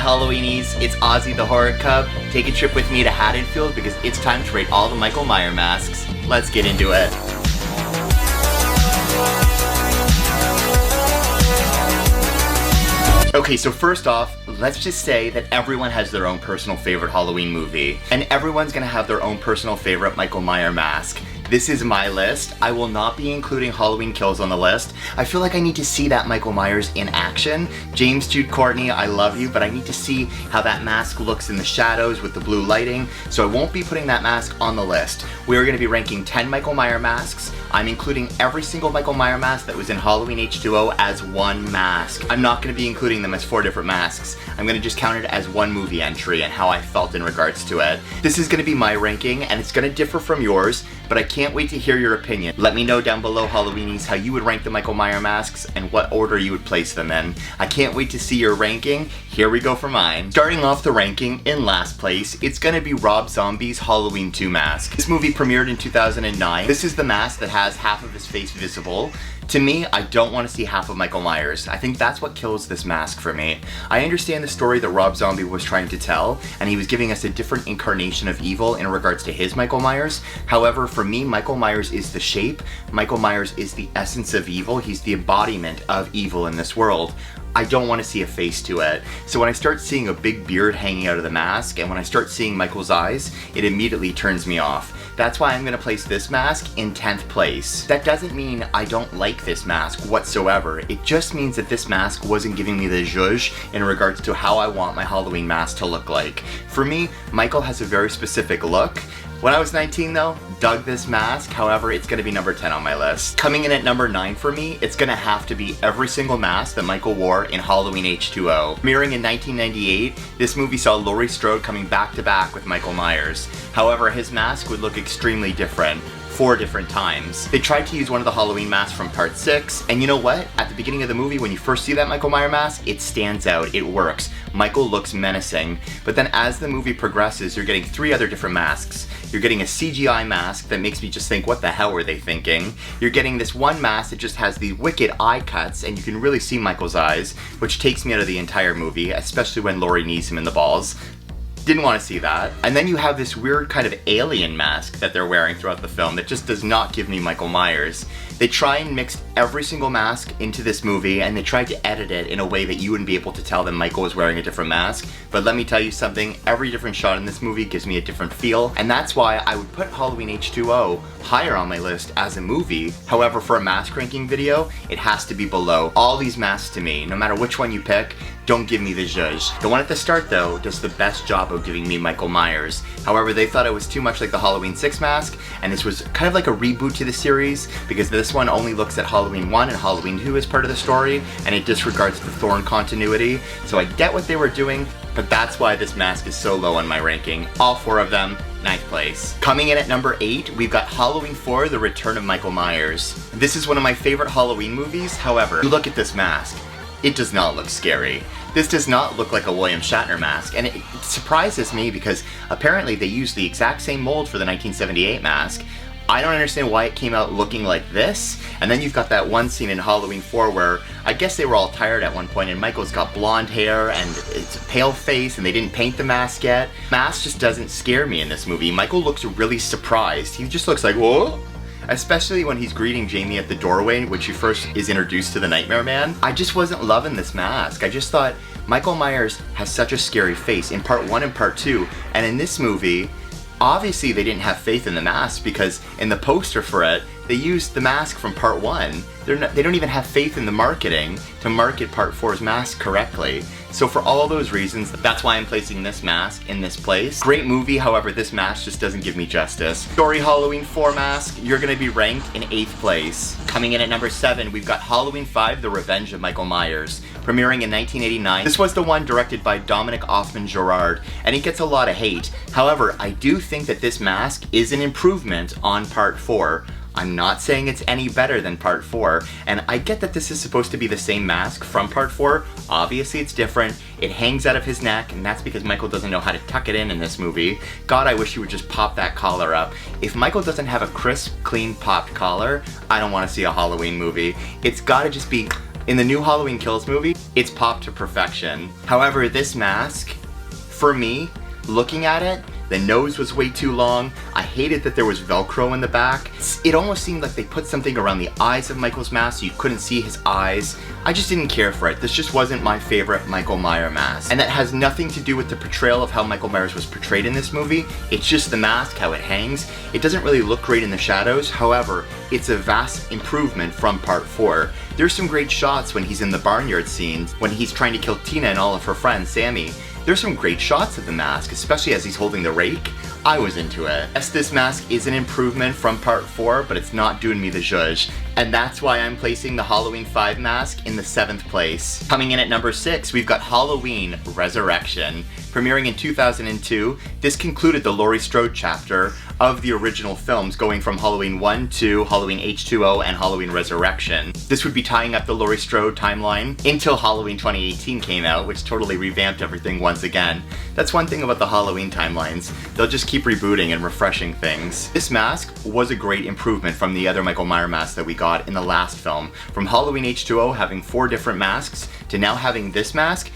Halloweenies, it's Ozzy the Horror Cub. Take a trip with me to Haddonfield because it's time to rate all the Michael Myers masks. Let's get into it. Okay, so first off, let's just say that everyone has their own personal favorite Halloween movie, and everyone's gonna have their own personal favorite Michael Myers mask. This is my list. I will not be including Halloween Kills on the list. I feel like I need to see that Michael Myers in action. James Jude Courtney, I love you, but I need to see how that mask looks in the shadows with the blue lighting, so I won't be putting that mask on the list. We are gonna be ranking 10 Michael Myers masks. I'm including every single Michael Myers mask that was in Halloween H2O as one mask. I'm not gonna be including them as 4 different masks. I'm gonna just count it as one movie entry and how I felt in regards to it. This is gonna be my ranking, and it's gonna differ from yours, but I can't wait to hear your opinion. Let me know down below, Halloweenies, how you would rank the Michael Myers masks and what order you would place them in. I can't wait to see your ranking. Here we go for mine. Starting off the ranking, in last place, it's gonna be Rob Zombie's Halloween 2 mask. This movie premiered in 2009. This is the mask that has half of his face visible. To me, I don't want to see half of Michael Myers. I think that's what kills this mask for me. I understand the story that Rob Zombie was trying to tell, and he was giving us a different incarnation of evil in regards to his Michael Myers. However, for me, Michael Myers is the shape. Michael Myers is the essence of evil. He's the embodiment of evil in this world. I don't want to see a face to it. So when I start seeing a big beard hanging out of the mask, and when I start seeing Michael's eyes, it immediately turns me off. That's why I'm going to place this mask in 10th place. That doesn't mean I don't like this mask whatsoever. It just means that this mask wasn't giving me the zhuzh in regards to how I want my Halloween mask to look like. For me, Michael has a very specific look. When I was 19 though, dug this mask, however, it's gonna be number 10 on my list. Coming in at number 9 for me, it's gonna have to be every single mask that Michael wore in Halloween H2O. Premiering in 1998, this movie saw Laurie Strode coming back to back with Michael Myers. However, his mask would look extremely different 4 different times. They tried to use one of the Halloween masks from part 6, and you know what? At the beginning of the movie, when you first see that Michael Myers mask, it stands out, it works. Michael looks menacing, but then as the movie progresses, you're getting 3 other different masks. You're getting a CGI mask that makes me just think, what the hell were they thinking? You're getting this one mask that just has the wicked eye cuts, and you can really see Michael's eyes, which takes me out of the entire movie, especially when Laurie knees him in the balls. Didn't want to see that. And then you have this weird kind of alien mask that they're wearing throughout the film that just does not give me Michael Myers. They try and mix every single mask into this movie, and they tried to edit it in a way that you wouldn't be able to tell that Michael was wearing a different mask. But let me tell you something, every different shot in this movie gives me a different feel, and that's why I would put Halloween H2O higher on my list as a movie. However, for a mask ranking video, it has to be below. All these masks to me, no matter which one you pick, don't give me the zhuzh. The one at the start though does the best job of giving me Michael Myers. However, they thought it was too much like the Halloween 6 mask, and this was kind of like a reboot to the series, because this one only looks at Halloween 1 and Halloween 2 as part of the story, and it disregards the Thorn continuity. So I get what they were doing, but that's why this mask is so low on my ranking. All 4 of them, 9th place. Coming in at number 8, we've got Halloween 4, The Return of Michael Myers. This is one of my favorite Halloween movies. However, you look at this mask, it does not look scary. This does not look like a William Shatner mask, and it surprises me because apparently they used the exact same mold for the 1978 mask. I don't understand why it came out looking like this. And then you've got that one scene in Halloween 4 where I guess they were all tired at one point, and Michael's got blonde hair and it's a pale face, and they didn't paint the mask yet. Mask just doesn't scare me in this movie. Michael looks really surprised. He just looks like, whoa? Especially when he's greeting Jamie at the doorway, which he first is introduced to the Nightmare Man. I just wasn't loving this mask. I just thought Michael Myers has such a scary face in part 1 and part 2, and in this movie, obviously they didn't have faith in the mask because in the poster for it, they used the mask from part 1. They don't even have faith in the marketing to market part 4's mask correctly. So for all those reasons, that's why I'm placing this mask in this place. Great movie, however, this mask just doesn't give me justice. Story Halloween 4 mask, you're gonna be ranked in 8th place. Coming in at number 7, we've got Halloween 5, The Revenge of Michael Myers. Premiering in 1989, this was the one directed by Dominic Othman-Girard, and it gets a lot of hate. However, I do think that this mask is an improvement on part 4. I'm not saying it's any better than part 4, and I get that this is supposed to be the same mask from part 4. Obviously it's different, it hangs out of his neck, and that's because Michael doesn't know how to tuck it in this movie. God, I wish he would just pop that collar up. If Michael doesn't have a crisp, clean, popped collar, I don't want to see a Halloween movie. It's gotta just be In the new Halloween Kills movie, it's popped to perfection. However, this mask, for me, looking at it, the nose was way too long. I hated that there was Velcro in the back. It almost seemed like they put something around the eyes of Michael's mask so you couldn't see his eyes. I just didn't care for it. This just wasn't my favorite Michael Myers mask. And that has nothing to do with the portrayal of how Michael Myers was portrayed in this movie. It's just the mask, how it hangs. It doesn't really look great in the shadows. However, it's a vast improvement from part 4. There's some great shots when he's in the barnyard scenes, when he's trying to kill Tina and all of her friends, Sammy. There's some great shots of the mask, especially as he's holding the rake. I was into it. Yes, this mask is an improvement from part 4, but it's not doing me the zhuzh. And that's why I'm placing the Halloween 5 mask in the 7th place. Coming in at number 6, we've got Halloween Resurrection. Premiering in 2002, this concluded the Laurie Strode chapter of the original films, going from Halloween 1 to Halloween H2O and Halloween Resurrection. This would be tying up the Laurie Strode timeline until Halloween 2018 came out, which totally revamped everything once again. That's one thing about the Halloween timelines. They'll just keep rebooting and refreshing things. This mask was a great improvement from the other Michael Myers masks that we got in the last film. From Halloween H2O having 4 different masks to now having this mask,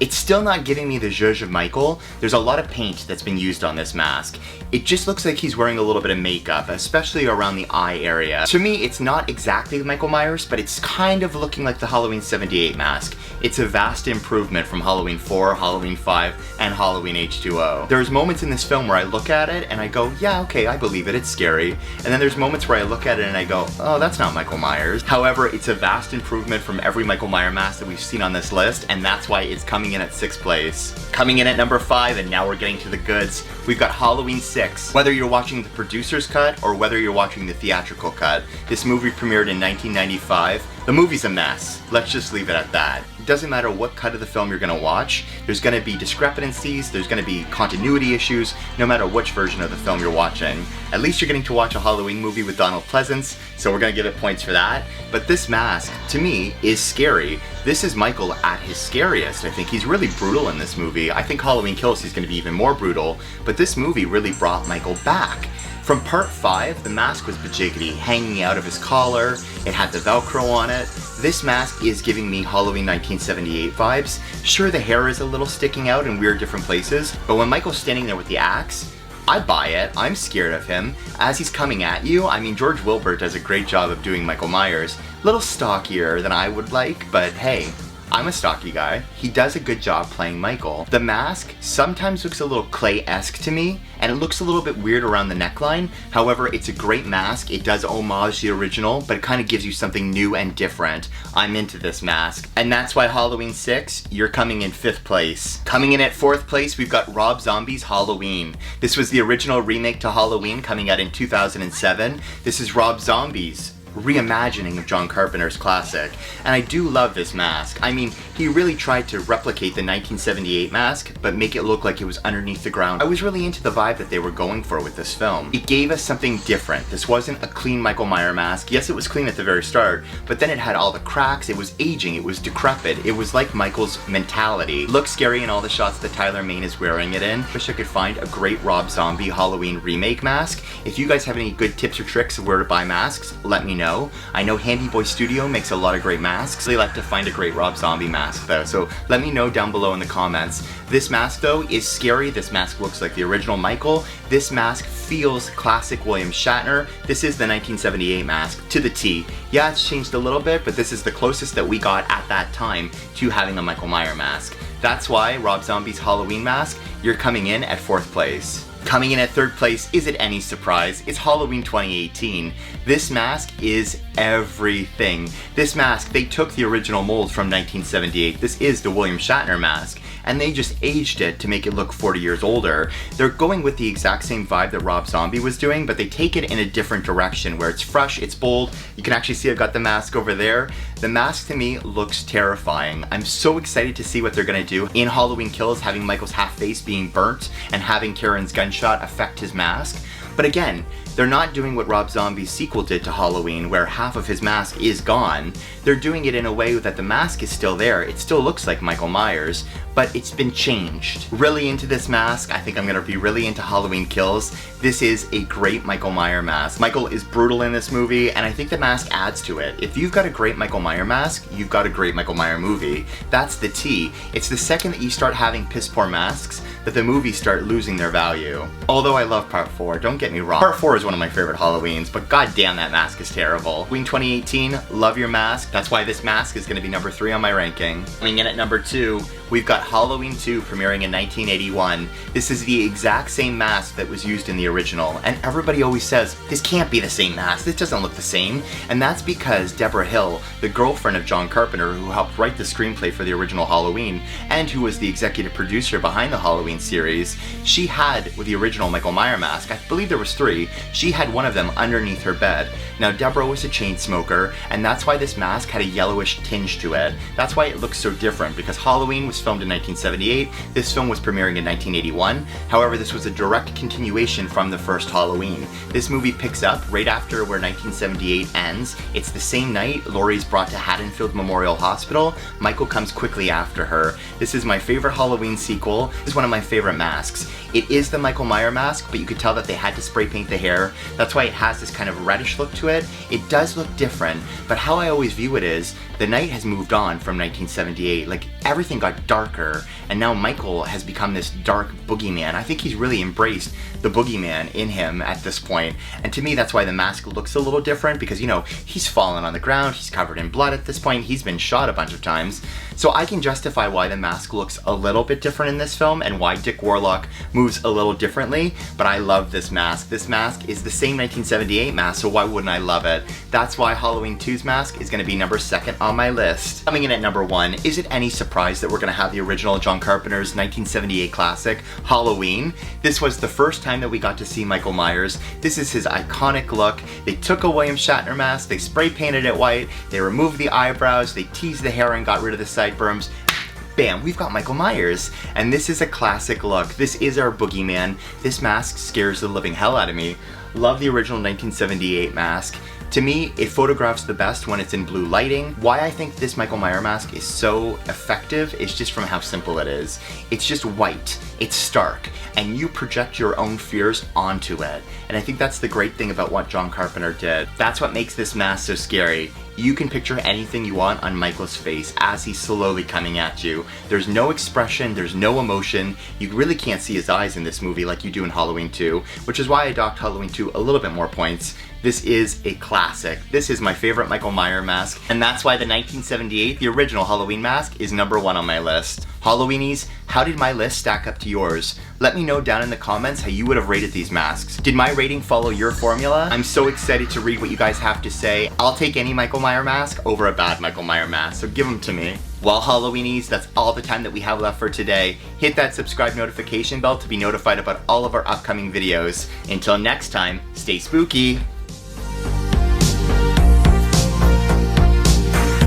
it's still not giving me the zhuzh of Michael. There's a lot of paint that's been used on this mask. It just looks like he's wearing a little bit of makeup, especially around the eye area. To me, it's not exactly Michael Myers, but it's kind of looking like the Halloween 78 mask. It's a vast improvement from Halloween 4, Halloween 5, and Halloween H2O. There's moments in this film where I look at it and I go, yeah, okay, I believe it, it's scary. And then there's moments where I look at it and I go, oh, that's not Michael Myers. However, it's a vast improvement from every Michael Myers mask that we've seen on this list, and that's why it's coming in at 6th place. Coming in at number 5, and now we're getting to the goods, we've got Halloween 6. Whether you're watching the producer's cut or whether you're watching the theatrical cut, this movie premiered in 1995. The movie's a mess. Let's just leave it at that. It doesn't matter what cut of the film you're gonna watch, there's gonna be discrepancies, there's gonna be continuity issues, no matter which version of the film you're watching. At least you're getting to watch a Halloween movie with Donald Pleasence, so we're gonna give it points for that. But this mask, to me, is scary. This is Michael at his scariest. I think he's really brutal in this movie. I think Halloween Kills he's gonna be even more brutal, but this movie really brought Michael back. From part 5, the mask was bajiggity, hanging out of his collar, it had the Velcro on it. This mask is giving me Halloween 1978 vibes. Sure, the hair is a little sticking out in weird different places, but when Michael's standing there with the axe, I buy it. I'm scared of him. As he's coming at you, I mean, George Wilbur does a great job of doing Michael Myers. A little stockier than I would like, but hey, I'm a stocky guy. He does a good job playing Michael. The mask sometimes looks a little Clay-esque to me, and it looks a little bit weird around the neckline. However, it's a great mask. It does homage the original, but it kind of gives you something new and different. I'm into this mask. And that's why Halloween 6, you're coming in 5th place. Coming in at 4th place, we've got Rob Zombie's Halloween. This was the original remake to Halloween coming out in 2007. This is Rob Zombie's reimagining of John Carpenter's classic, and I do love this mask. I mean, he really tried to replicate the 1978 mask, but make it look like it was underneath the ground. I was really into the vibe that they were going for with this film. It gave us something different. This wasn't a clean Michael Myers mask. Yes, it was clean at the very start, but then it had all the cracks, it was aging, it was decrepit, it was like Michael's mentality. It looked scary in all the shots that Tyler Mane is wearing it in. Wish I could find a great Rob Zombie Halloween remake mask. If you guys have any good tips or tricks of where to buy masks, let me know. I know Handy Boy Studio makes a lot of great masks. They like to find a great Rob Zombie mask though, so let me know down below in the comments. This mask though is scary. This mask looks like the original Michael. This mask feels classic William Shatner. This is the 1978 mask to the T. Yeah, it's changed a little bit, but this is the closest that we got at that time to having a Michael Myers mask. That's why Rob Zombie's Halloween mask, you're coming in at 4th place. Coming in at 3rd place, is it any surprise? It's Halloween 2018. This mask is everything. This mask, they took the original mold from 1978. This is the William Shatner mask, and they just aged it to make it look 40 years older. They're going with the exact same vibe that Rob Zombie was doing, but they take it in a different direction where it's fresh, it's bold. You can actually see I've got the mask over there. The mask to me looks terrifying. I'm so excited to see what they're gonna do in Halloween Kills, having Michael's half face being burnt and having Karen's gunshot affect his mask. But again, they're not doing what Rob Zombie's sequel did to Halloween, where half of his mask is gone. they're doing it in a way that the mask is still there. It still looks like Michael Myers, but it's been changed. Really into this mask. I think I'm gonna be really into Halloween Kills. This is a great Michael Myers mask. Michael is brutal in this movie, and I think the mask adds to it. If you've got a great Michael Myers mask, you've got a great Michael Myers movie. That's the T. It's the second that you start having piss poor masks that the movies start losing their value. Although I love Part 4, don't get me wrong. Part 4 is one of my favorite Halloweens, but goddamn that mask is terrible. Halloween 2018, love your mask. That's why this mask is gonna be number 3 on my ranking. Coming in at number 2, we've got Halloween 2 premiering in 1981. This is the exact same mask that was used in the original, and everybody always says, this can't be the same mask, this doesn't look the same, and that's because Deborah Hill, the girlfriend of John Carpenter, who helped write the screenplay for the original Halloween, and who was the executive producer behind the Halloween series, she had, with the original Michael Myers mask, I believe there was 3, she had one of them underneath her bed. Now Deborah was a chain smoker, and that's why this mask had a yellowish tinge to it. That's why it looks so different, because Halloween was filmed in 1978, this film was premiering in 1981, however this was a direct continuation from the first Halloween. This movie picks up right after where 1978 ends. It's the same night Laurie's brought to Haddonfield Memorial Hospital, Michael comes quickly after her. This is my favorite Halloween sequel, this is one of my favorite masks. It is the Michael Myers mask, but you could tell that they had to spray paint the hair, that's why it has this kind of reddish look to it. It does look different, but how I always view it is, the night has moved on from 1978, like everything got darker, and now Michael has become this dark boogeyman. I think he's really embraced the boogeyman in him at this point, and to me that's why the mask looks a little different, because you know, he's fallen on the ground, he's covered in blood at this point, he's been shot a bunch of times, so I can justify why the mask looks a little bit different in this film, and why Dick Warlock moves a little differently, but I love this mask. This mask is the same 1978 mask, so why wouldn't I love it? That's why Halloween 2's mask is going to be number 2 on my list. Coming in at number 1, is it any surprise that we're going to have the original John Carpenter's 1978 classic, Halloween? This was the first time that we got to see Michael Myers. This is his iconic look. They took a William Shatner mask, they spray painted it white, they removed the eyebrows, they teased the hair and got rid of the sideburns. Bam, we've got Michael Myers. And this is a classic look. This is our boogeyman. This mask scares the living hell out of me. Love the original 1978 mask. To me, it photographs the best when it's in blue lighting. Why I think this Michael Myers mask is so effective is just from how simple it is. It's just white, it's stark, and you project your own fears onto it. And I think that's the great thing about what John Carpenter did. That's what makes this mask so scary. You can picture anything you want on Michael's face as he's slowly coming at you. There's no expression, there's no emotion. You really can't see his eyes in this movie like you do in Halloween 2, which is why I docked Halloween 2 a little bit more points. This is a classic. This is my favorite Michael Myers mask, and that's why the 1978, the original Halloween mask, is number 1 on my list. Halloweenies, how did my list stack up to yours? Let me know down in the comments how you would have rated these masks. Did my rating follow your formula? I'm so excited to read what you guys have to say. I'll take any Michael Myers mask over a bad Michael Myers mask, so give them to me. Well, Halloweenies, that's all the time that we have left for today. Hit that subscribe notification bell to be notified about all of our upcoming videos. Until next time, stay spooky.